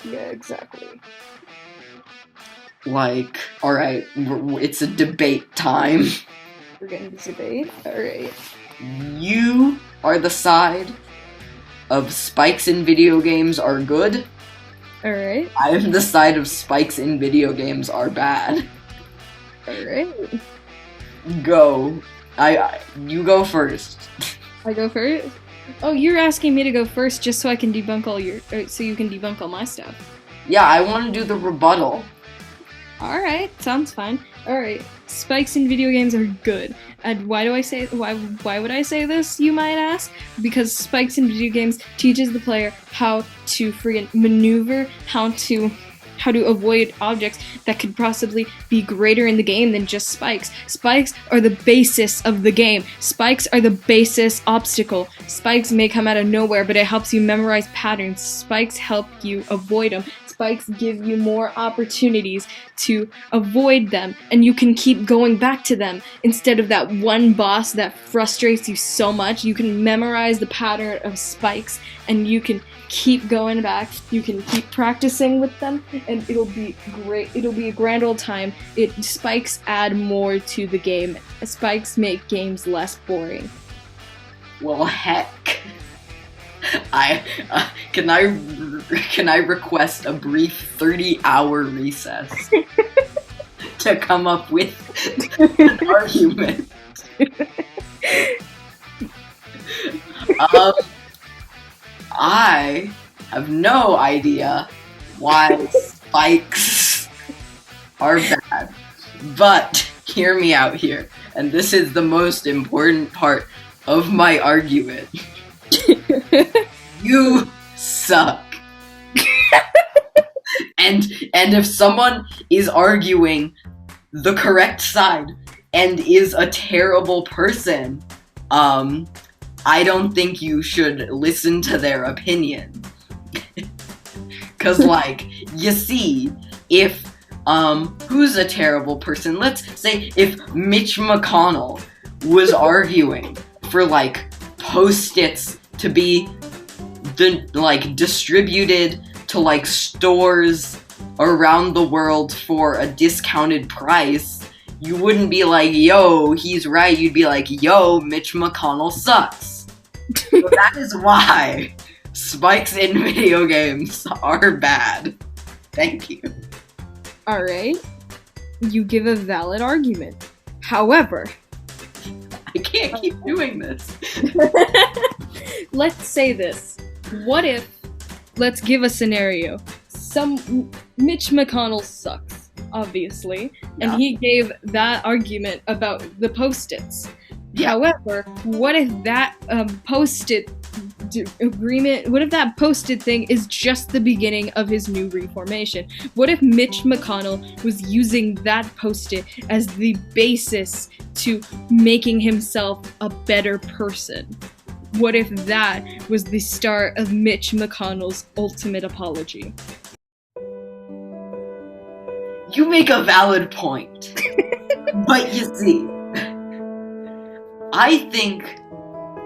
Yeah, exactly. Like, alright, it's a debate time. We're getting to debate. Alright. You are the side of spikes in video games are good. Alright. I am the side of spikes in video games are bad. Alright. Go. You go first. I go first? Oh, you're asking me to go first just so I can debunk so you can debunk all my stuff. Yeah, I want to do the rebuttal. Alright, sounds fine. Alright, spikes in video games are good. And why would I say this, you might ask? Because spikes in video games teaches the player how to friggin' maneuver, how to avoid objects that could possibly be greater in the game than just spikes. Spikes are the basis of the game. Spikes are the basis obstacle. Spikes may come out of nowhere, but it helps you memorize patterns. Spikes help you avoid them. Spikes give you more opportunities to avoid them, and you can keep going back to them. Instead of that one boss that frustrates you so much, you can memorize the pattern of spikes, and you can keep going back. You can keep practicing with them, and it'll be great. It'll be a grand old time. Spikes add more to the game. Spikes make games less boring. Well, heck. Can I request a brief 30-hour recess to come up with an argument? I have no idea why spikes are bad, but hear me out here, and this is the most important part of my argument. You suck. and if someone is arguing the correct side and is a terrible person, I don't think you should listen to their opinion. Cause like, you see, if who's a terrible person? Let's say if Mitch McConnell was arguing for like Post-its to be distributed to like stores around the world for a discounted price, you wouldn't be like, yo, he's right. You'd be like, yo, Mitch McConnell sucks. So that is why spikes in video games are bad. Thank you. Alright. You give a valid argument. However, I can't keep doing this. Let's say this. What if, let's give a scenario. Mitch McConnell sucks, obviously, and he gave that argument about the Post-its. Yeah. However, what if that Post-it agreement, what if that Post-it thing is just the beginning of his new reformation? What if Mitch McConnell was using that Post-it as the basis to making himself a better person? What if that was the start of Mitch McConnell's ultimate apology? You make a valid point. But you see, I think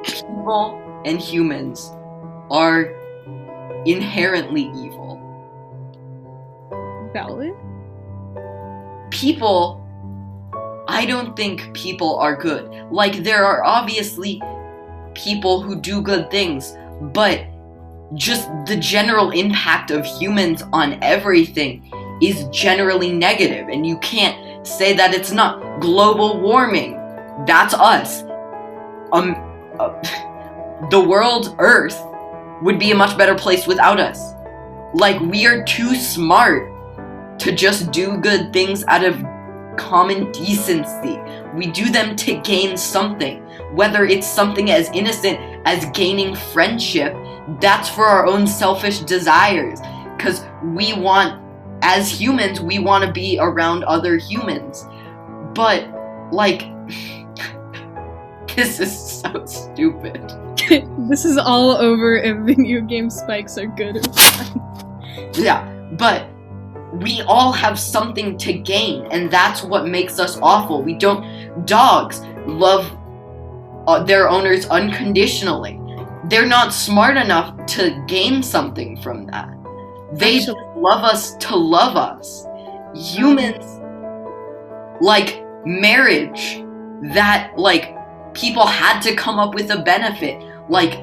people and humans are inherently evil. Valid? I don't think people are good. Like, there are obviously people who do good things, but just the general impact of humans on everything is generally negative, and you can't say that it's not. Global warming, that's us. The world, Earth, would be a much better place without us. Like, we are too smart to just do good things out of common decency. We do them to gain something. Whether it's something as innocent as gaining friendship, that's for our own selfish desires. Because as humans, we want to be around other humans. But, like, this is so stupid. This is all over if video game spikes are good or bad. Yeah, but we all have something to gain, and that's what makes us awful. Dogs love their owners unconditionally. They're not smart enough to gain something from that. They Actually- love us to love us. Humans, like marriage, that like people had to come up with a benefit. Like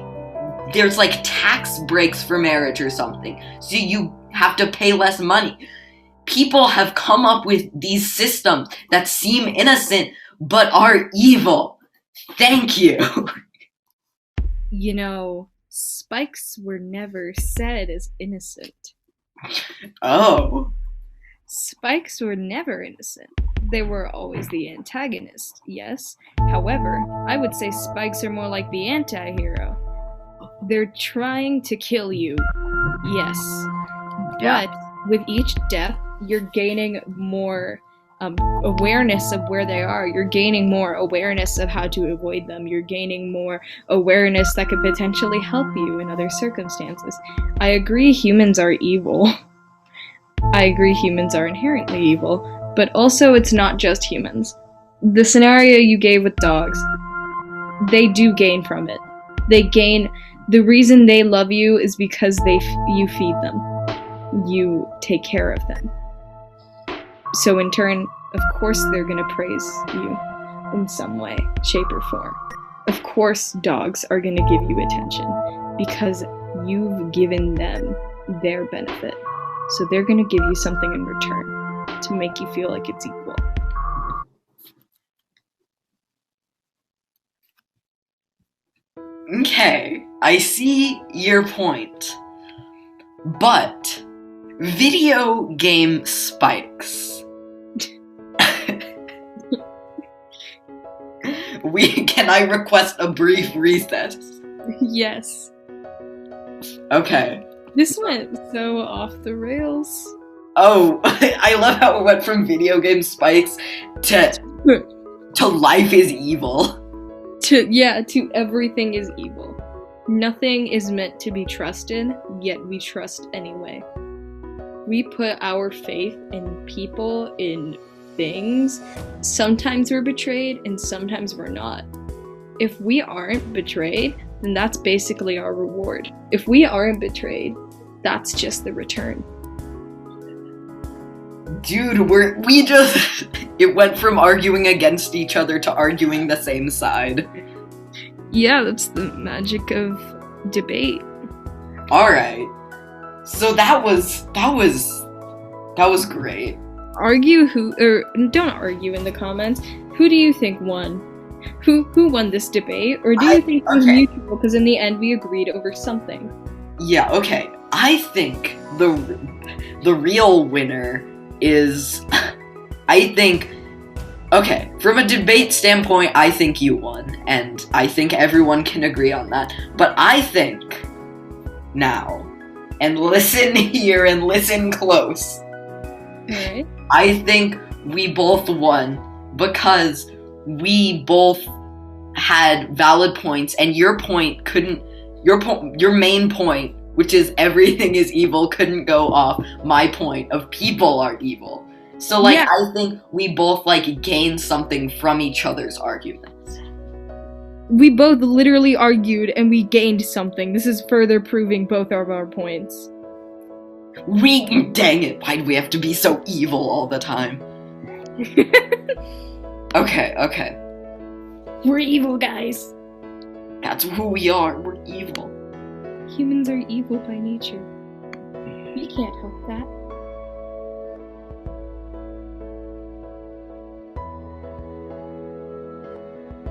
there's like tax breaks for marriage or something. So you have to pay less money. People have come up with these systems that seem innocent but are evil. Thank you. You know, spikes were never said as innocent. Oh. Spikes were never innocent. They were always the antagonist, yes. However, I would say spikes are more like the anti-hero. They're trying to kill you, yes. Yeah. But with each death, you're gaining more awareness of where they are. You're gaining more awareness of how to avoid them. You're gaining more awareness that could potentially help you in other circumstances. I agree humans are evil. I agree humans are inherently evil, but also it's not just humans. The scenario you gave with dogs, they do gain from it. The reason they love you is because you feed them. You take care of them. So in turn, of course they're going to praise you in some way, shape, or form. Of course dogs are going to give you attention because you've given them their benefit. So they're going to give you something in return to make you feel like it's equal. Okay, I see your point. But video game spikes. Can I request a brief recess? Yes. Okay. This went so off the rails. Oh, I love how it went from video game spikes to life is evil. To everything is evil. Nothing is meant to be trusted, yet we trust anyway. We put our faith in people, in things. Sometimes we're betrayed and sometimes we're not. If we aren't betrayed, then that's basically our reward. If we aren't betrayed, that's just the return. Dude, it went from arguing against each other to arguing the same side. Yeah, that's the magic of debate. Alright. So that was great. Don't argue in the comments. Who do you think won? Who won this debate? Or do you think it was mutual because in the end we agreed over something? Yeah, okay. I think the real winner is okay, from a debate standpoint, I think you won, and I think everyone can agree on that. But I think now, and listen here and listen close. Alright. I think we both won because we both had valid points, and your main point, which is everything is evil, couldn't go off my point of people are evil. So, like, yeah. I think we both, like, gained something from each other's arguments. We both literally argued and we gained something. This is further proving both of our points. Dang it, why do we have to be so evil all the time? Okay. We're evil, guys. That's who we are, we're evil. Humans are evil by nature. We can't help that.